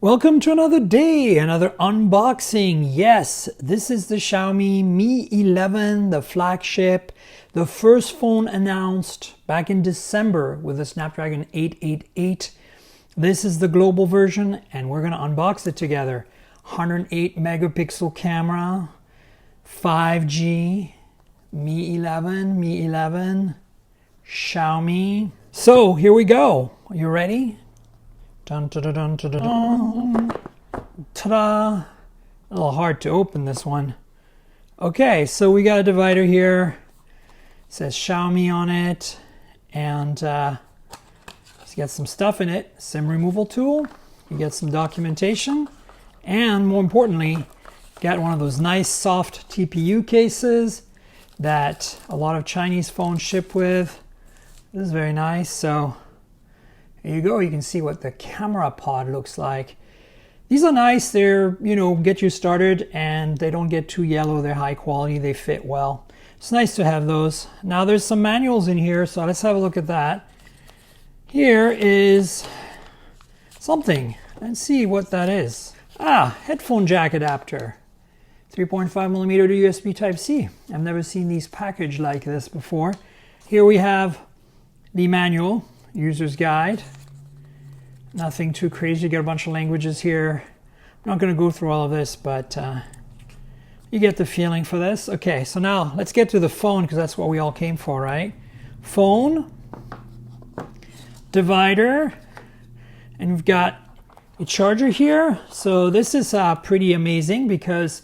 Welcome to another day, another unboxing. Yes, this is the Xiaomi Mi 11, the flagship, the first phone announced back in December with the Snapdragon 888. This is the global version and we're going to unbox it together. 108 megapixel camera, 5G, Mi 11, Xiaomi. So here we go. Are you ready? Dun, dun, dun, dun, dun, dun. Ta-da! A little hard to open this one. Okay, so we got a divider here. It says Xiaomi on it, and it's got some stuff in it. SIM removal tool. You get some documentation, and more importantly, got one of those nice soft TPU cases that a lot of Chinese phones ship with. This is very nice. So here you go. You can see what the camera pod looks like. These are nice. They're, get you started and they don't get too yellow. They're high quality. They fit well. It's nice to have those. Now there's some manuals in here, so let's have a look at that. Here is something. Let's see what that is. Headphone jack adapter. 3.5 millimeter to USB Type-C. I've never seen these packaged like this before. Here we have the manual. User's guide. Nothing too crazy. You get a bunch of languages here. I'm not going to go through all of this, but you get the feeling for this. Okay, so now let's get to the phone because that's what we all came for, right? Phone, divider, and we've got a charger here. So this is pretty amazing because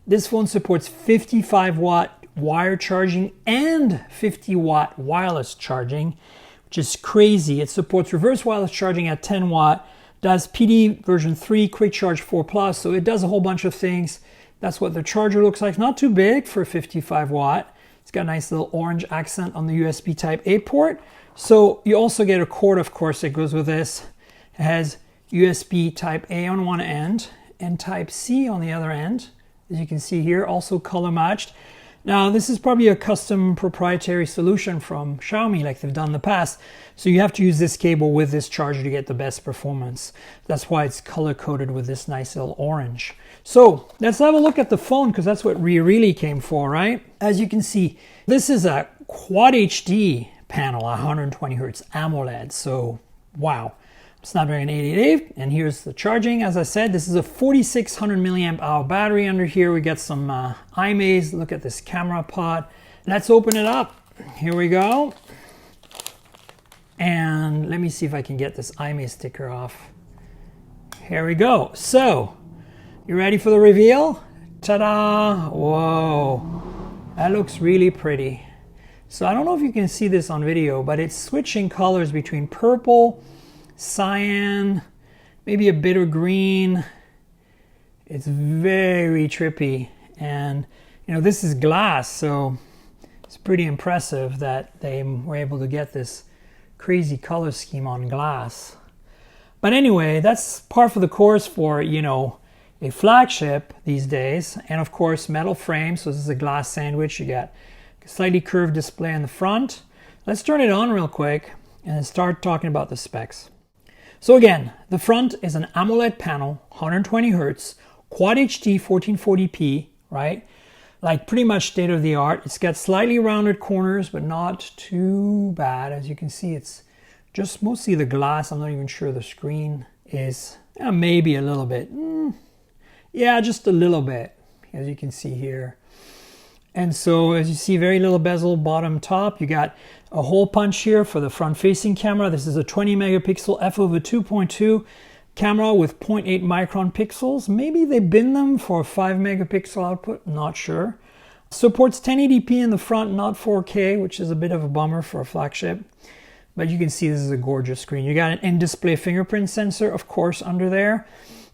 this phone supports 55-watt wire charging and 50-watt wireless charging, which is crazy. It supports reverse wireless charging at 10 watt, does PD version 3, quick charge 4 plus, so it does a whole bunch of things. That's what the charger looks like. Not too big for 55 watt. It's got a nice little orange accent on the USB Type A port. So you also get a cord, of course, that goes with this. It has USB Type A on one end and Type C on the other end. As you can see here, also color matched. Now, this is probably a custom proprietary solution from Xiaomi like they've done in the past. So you have to use this cable with this charger to get the best performance. That's why it's color-coded with this nice little orange. So let's have a look at the phone because that's what we really came for, right? As you can see, this is a Quad HD panel, 120 Hertz AMOLED. So, wow. Snapdragon 888, and here's the charging. As I said, this is a 4600 milliamp hour battery. Under here we get some iMaze. Look at this camera pod. Let's open it up. Here we go. And let me see if I can get this iMaze sticker off. Here we go. So, you ready for the reveal? Ta-da! Whoa, that looks really pretty. So I don't know if you can see this on video, but it's switching colors between purple, cyan, maybe a bitter green. It's very trippy, and this is glass, so it's pretty impressive that they were able to get this crazy color scheme on glass. But anyway, that's par for the course for a flagship these days. And of course metal frame, so this is a glass sandwich. You got a slightly curved display in the front. Let's turn it on real quick and start talking about the specs. So again, the front is an AMOLED panel, 120 Hertz, Quad HD 1440p, right? Like pretty much state of the art. It's got slightly rounded corners, but not too bad. As you can see, it's just mostly the glass. I'm not even sure the screen is, maybe a little bit. Yeah, just a little bit, as you can see here. And so as you see, very little bezel bottom top. You got a hole punch here for the front facing camera. This is a 20 megapixel f/2.2 camera with 0.8 micron pixels. Maybe they bin them for 5 megapixel output, not sure. Supports 1080p in the front, not 4K, which is a bit of a bummer for a flagship. But you can see this is a gorgeous screen. You got an in-display fingerprint sensor, of course, under there.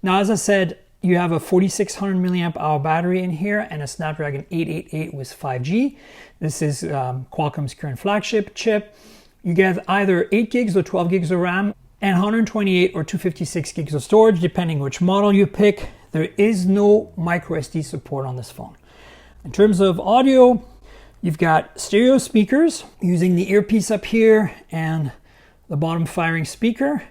Now, as I said, you have a 4600 milliamp hour battery in here and a Snapdragon 888 with 5G. This is Qualcomm's current flagship chip. You get either 8 gigs or 12 gigs of RAM and 128 or 256 gigs of storage, depending which model you pick. There is no micro SD support on this phone. In terms of audio, you've got stereo speakers using the earpiece up here and the bottom firing speaker.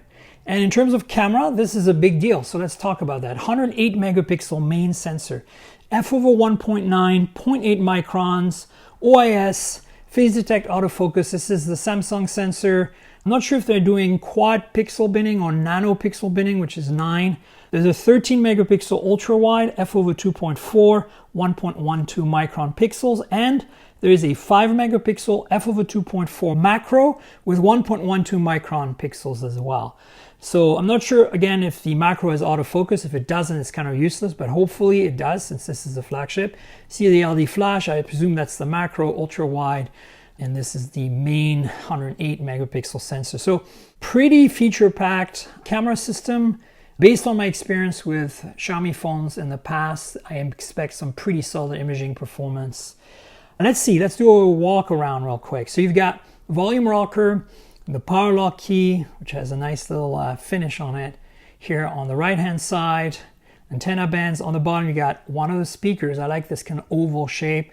And in terms of camera, this is a big deal. So let's talk about that. 108 megapixel main sensor, f over 1.9, 0.8 microns, OIS, phase detect autofocus. This is the Samsung sensor. I'm not sure if they're doing quad pixel binning or nano pixel binning, which is 9. There's a 13 megapixel ultra wide, f over 2.4, 1.12 micron pixels, and there is a 5 megapixel f over 2.4 macro with 1.12 micron pixels as well. So I'm not sure, again, if the macro has autofocus. If it doesn't, it's kind of useless, but hopefully it does since this is the flagship. See the LD flash, I presume that's the macro ultra wide, and this is the main 108 megapixel sensor. So pretty feature-packed camera system. Based on my experience with Xiaomi phones in the past, I expect some pretty solid imaging performance. And let's do a walk around real quick. So you've got volume rocker, the power lock key, which has a nice little finish on it here on the right hand side. Antenna bands on the bottom. You got one of the speakers. I like this kind of oval shape.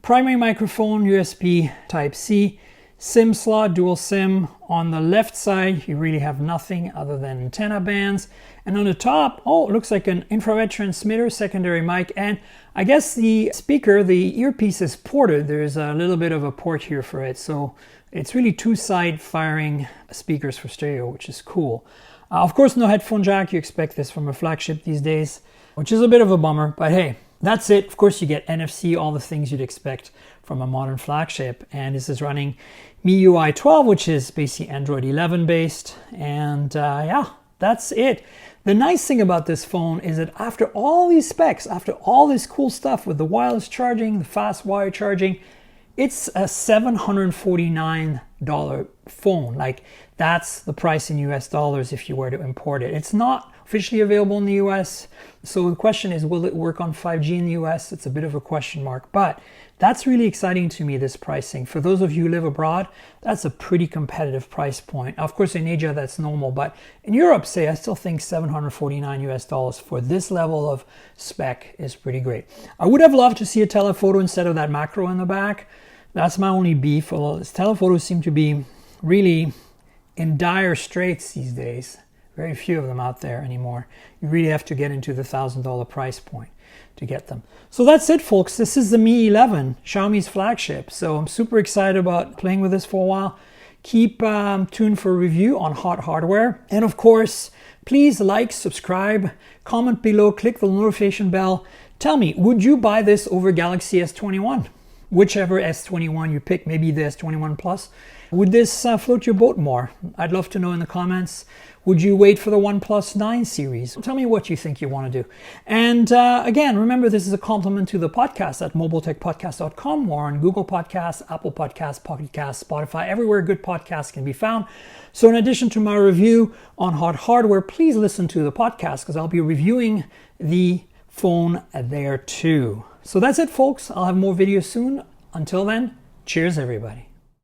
Primary microphone, USB Type-C, SIM slot, dual SIM. On the left side, you really have nothing other than antenna bands. And on the top, oh, it looks like an infrared transmitter, secondary mic, and I guess the speaker, the earpiece is ported. There's a little bit of a port here for it. So it's really two side firing speakers for stereo, which is cool. Of course, no headphone jack. You expect this from a flagship these days, which is a bit of a bummer, but hey, that's it. Of course, you get NFC, all the things you'd expect from a modern flagship. And this is running MIUI 12, which is basically Android 11 based. And yeah, that's it. The nice thing about this phone is that after all these specs, after all this cool stuff with the wireless charging, the fast wire charging, it's a $749 phone. Like, that's the price in US dollars if you were to import it. It's not officially available in the US. So the question is, will it work on 5G in the US? It's a bit of a question mark, but that's really exciting to me, this pricing. For those of you who live abroad, that's a pretty competitive price point. Of course, in Asia, that's normal, but in Europe, say, I still think $749 US dollars for this level of spec is pretty great. I would have loved to see a telephoto instead of that macro in the back. That's my only beef. Although telephotos seem to be really in dire straits these days. Very few of them out there anymore. You really have to get into the $1,000 price point to get them. So that's it, folks. This is the Mi 11, Xiaomi's flagship. So I'm super excited about playing with this for a while. Keep tuned for a review on Hot Hardware. And of course, please like, subscribe, comment below, click the notification bell. Tell me, would you buy this over Galaxy S21? Whichever S21 you pick, maybe the S21 Plus. Would this float your boat more? I'd love to know in the comments. Would you wait for the OnePlus 9 series? Tell me what you think you want to do. And again, remember, this is a compliment to the podcast at mobiletechpodcast.com or on Google Podcasts, Apple Podcasts, Pocket Casts, Spotify, everywhere good podcasts can be found. So in addition to my review on Hot Hardware, please listen to the podcast because I'll be reviewing the phone there too. So that's it, folks. I'll have more videos soon. Until then, cheers, everybody.